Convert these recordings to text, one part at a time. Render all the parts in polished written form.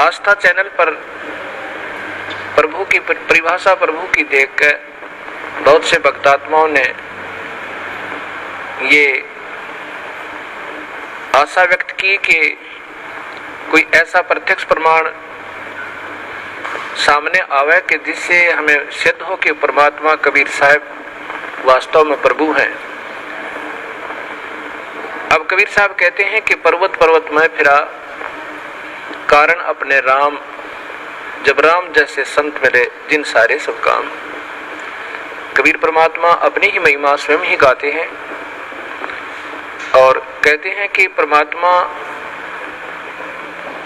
आस्था channel पर प्रभु की परिभाषा प्रभु की देखकर बहुत से भक्तात्माओं ने ये आशा व्यक्त की कि कोई ऐसा प्रत्यक्ष प्रमाण सामने आवे कि जिससे हमें सिद्ध हो कि परमात्मा कबीर साहब वास्तव में प्रभु हैं। अब कबीर साहब कहते हैं कि पर्वत पर्वत में फिरा कारण अपने राम, जब राम जैसे संत मिले जिन सारे सब काम। कबीर परमात्मा अपनी ही महिमा स्वयं ही गाते हैं और कहते हैं कि परमात्मा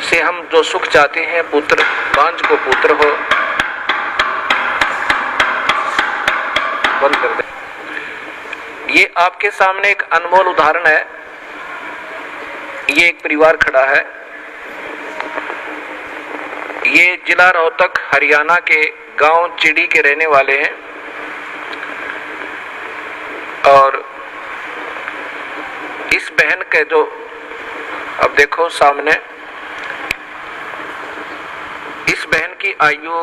से हम जो सुख चाहते हैं, पुत्र बांझ को पुत्र हो, बंद कर दे। ये आपके सामने एक अनमोल उदाहरण है। ये एक परिवार खड़ा है। ये जिला रोहतक हरियाणा के गांव चिड़ी के रहने वाले हैं और इस बहन के जो अब देखो सामने, इस बहन की आयु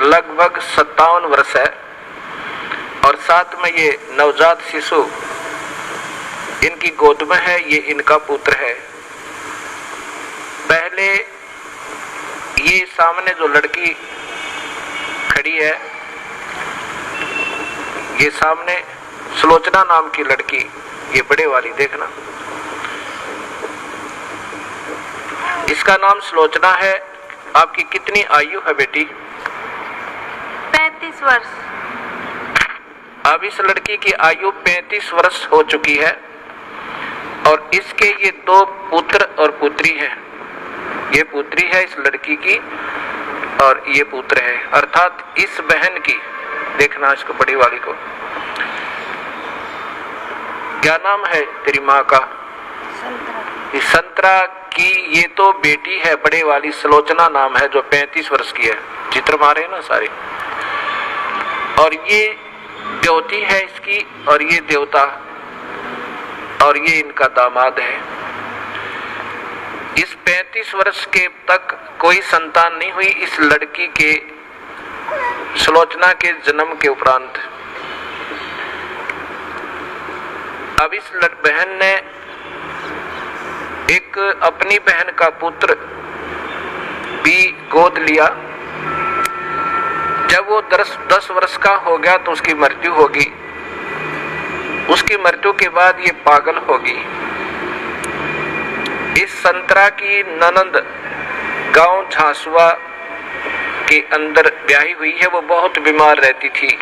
लगभग 57 वर्ष है और साथ में ये नवजात शिशु इनकी गोद में है। ये इनका पुत्र है। पहले ये सामने जो लड़की खड़ी है, ये सामने सुलोचना नाम की लड़की, ये बड़े वाली देखना, इसका नाम सुलोचना है। आपकी कितनी आयु है बेटी? 35 वर्ष। अब इस लड़की की आयु 35 वर्ष हो चुकी है और इसके ये 2 पुत्र और पुत्री हैं। ये पुत्री है इस लड़की की और ये पुत्र है, अर्थात इस बहन की, देखना इसको बड़ी वाली को, क्या नाम है तेरी माँ का? संतरा की ये तो बेटी है, बड़े वाली सुलोचना नाम है, जो 35 वर्ष की है। चित्र मारे ना सारे। और ये देवती है इसकी और ये देवता, और ये इनका दामाद है। इस 35 वर्ष के तक कोई संतान नहीं हुई इस लड़की के, सुलोचना के जन्म के उपरांत। अब इस बहन ने एक अपनी बहन का पुत्र भी गोद लिया। जब वो 10 वर्ष का हो गया तो उसकी मृत्यु होगी। उसकी मृत्यु के बाद ये पागल होगी। इस संतरा की ननंद गांव झांसुआ के अंदर ब्याही हुई है। वो बहुत बीमार रहती थी,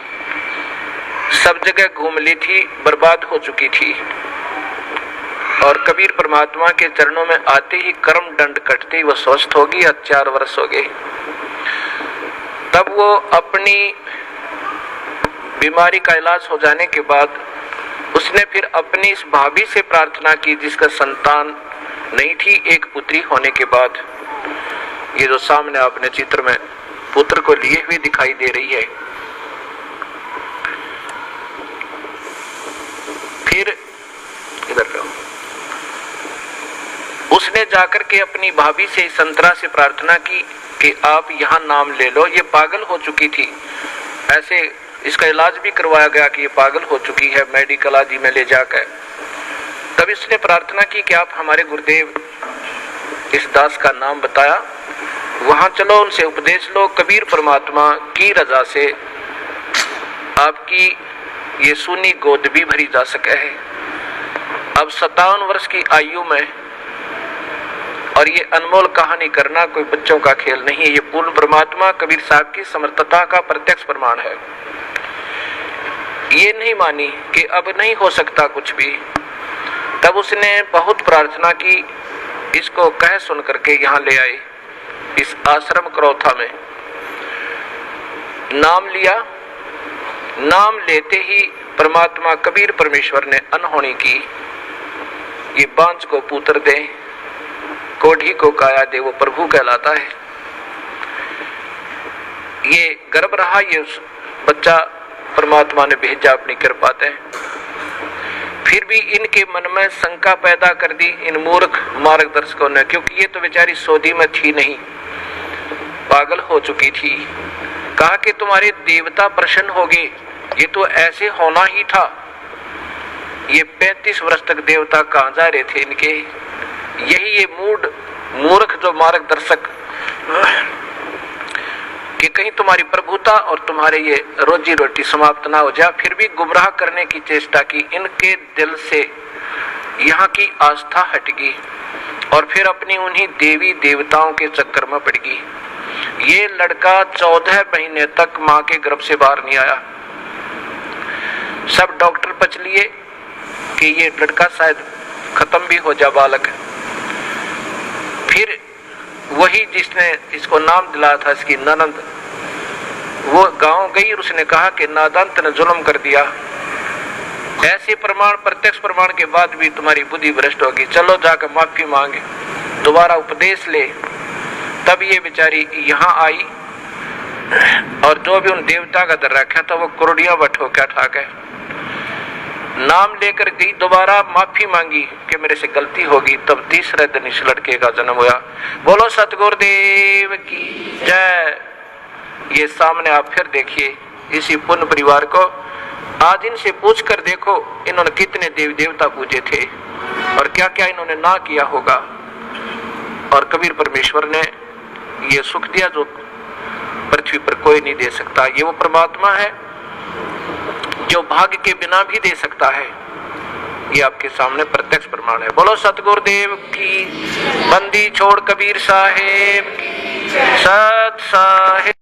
सब जगह घूम ली थी, बर्बाद हो चुकी थी। और कबीर परमात्मा के चरणों में आते ही कर्म दंड कटते ही वो स्वस्थ होगी। 4 वर्ष हो गए। तब वो अपनी बीमारी का इलाज हो जाने के बाद उसने फिर अपनी इस भाभी से प्रार्थना की जिसका संतान नहीं थी। एक पुत्री होने के बाद ये जो सामने आपने चित्र में पुत्र को लिए हुए दिखाई दे रही है। फिर इधर लो, उसने जाकर के अपनी भाभी से संतरा से प्रार्थना की कि आप यहाँ नाम ले लो। ये पागल हो चुकी थी, ऐसे इसका इलाज भी करवाया गया कि ये पागल हो चुकी है, मेडिकल आदि में ले जाकर। तब इसने प्रार्थना की कि आप हमारे गुरुदेव इस दास का नाम बताया, वहां चलो, उनसे उपदेश लो। कबीर परमात्मा की रजा से आपकी ये सुनी गोद भी भरी जा सके है। अब 57 वर्ष की आयु में, और ये अनमोल कहानी करना कोई बच्चों का खेल नहीं है। ये पूर्ण परमात्मा कबीर साहब की समर्थता का प्रत्यक्ष प्रमाण है। ये नहीं मानी कि अब नहीं हो सकता कुछ भी। तब उसने बहुत प्रार्थना की, इसको कह सुन करके यहाँ ले आए इस आश्रम करौथा में। नाम लिया। नाम लेते ही परमात्मा कबीर परमेश्वर ने अनहोनी की। ये बांझ को पुत्र दे, कोढ़ी को काया दे, वो प्रभु कहलाता है। ये गर्भ रहा, ये बच्चा परमात्मा ने भेजा अपनी कृपा से। फिर भी इनके मन में शंका पैदा कर दी इन मूर्ख मार्गदर्शकों ने, क्योंकि ये तो बेचारी सऊदी में थी नहीं। पागल हो चुकी थी। कहा कि तुम्हारे देवता प्रसन्न हो गए, ये तो ऐसे होना ही था। ये 35 वर्ष तक देवता कहाँ जा रहे थे इनके। यही ये मूर्ख जो मार्गदर्शक कि कहीं तुम्हारी प्रभुता और तुम्हारे ये रोजी रोटी समाप्त ना हो जाए, फिर भी गुमराह करने की चेष्टा की। इनके दिल से यहाँ की आस्था हट गई और फिर अपनी उन्हीं देवी देवताओं के चक्कर में पड़ गई। ये लड़का 14 महीने तक मां के गर्भ से बाहर नहीं आया। सब डॉक्टर पच लिए कि ये लड़का शायद खत्म भी हो जा बालक। फिर वही जिसने इसको नाम दिलाया था, इसकी ननद, वो गांव गई और उसने कहा कि नादान ने जुल्म कर दिया। ऐसे प्रमाण, प्रत्यक्ष प्रमाण के बाद भी तुम्हारी बुद्धि भ्रष्ट होगी, चलो जाकर माफी मांगे, दोबारा उपदेश ले। तब ये बेचारी यहाँ आई और जो भी उन देवता का दर रखा था वो कुर्डिया बट होकर ठा गए। नाम लेकर गई, दोबारा माफी मांगी कि मेरे से गलती होगी। तब तीसरे दिन इस लड़के का जन्म हुआ। बोलो सतगुरुदेव की जय। ये सामने आप फिर देखिए इसी पुण्य परिवार को। आज इनसे पूछ कर देखो इन्होंने कितने देवी देवता पूजे थे और क्या क्या इन्होंने ना किया होगा। और कबीर परमेश्वर ने ये सुख दिया जो पृथ्वी पर कोई नहीं दे सकता। ये वो परमात्मा है जो भाग्य के बिना भी दे सकता है। ये आपके सामने प्रत्यक्ष प्रमाण है। बोलो सतगुरुदेव की। बंदी छोड़ कबीर साहेब की। सत साहेब।